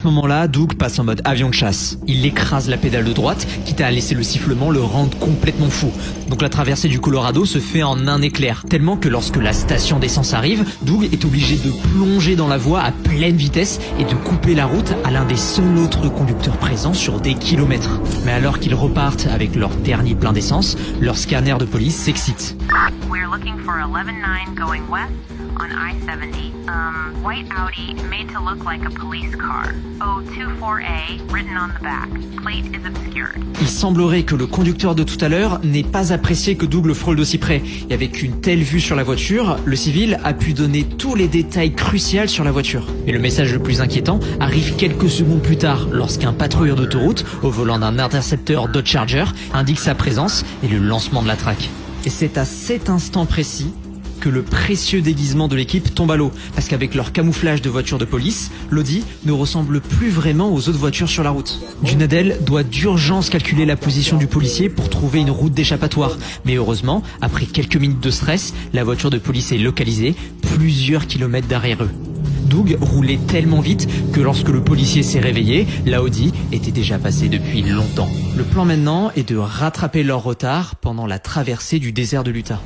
À ce moment-là, Doug passe en mode avion de chasse. Il écrase la pédale de droite, quitte à laisser le sifflement le rendre complètement fou. Donc la traversée du Colorado se fait en un éclair, tellement que lorsque la station d'essence arrive, Doug est obligé de plonger dans la voie à pleine vitesse et de couper la route à l'un des seuls autres conducteurs présents sur des kilomètres. Mais alors qu'ils repartent avec leur dernier plein d'essence, leur scanner de police s'excite. We're looking for 11-9 going west on I-70. White Audi made to look like a police car. 024A written on the back. Plate is obscured. Il semblerait que le conducteur de tout à l'heure n'ait pas apprécié que Doug le frôle d'aussi près. Et avec une telle vue sur la voiture, le civil a pu donner tous les détails cruciaux sur la voiture. Mais le message le plus inquiétant arrive quelques secondes plus tard, lorsqu'un patrouilleur d'autoroute, au volant d'un Interceptor Dodge Charger, indique sa présence et le lancement de la traque. Et c'est à cet instant précis que le précieux déguisement de l'équipe tombe à l'eau, parce qu'avec leur camouflage de voiture de police, l'Audi ne ressemble plus vraiment aux autres voitures sur la route. Junadel doit d'urgence calculer la position du policier pour trouver une route d'échappatoire, mais heureusement, après quelques minutes de stress, la voiture de police est localisée plusieurs kilomètres derrière eux. Doug roulait tellement vite que lorsque le policier s'est réveillé, l'Audi était déjà passé depuis longtemps. Le plan maintenant est de rattraper leur retard pendant la traversée du désert de l'Utah.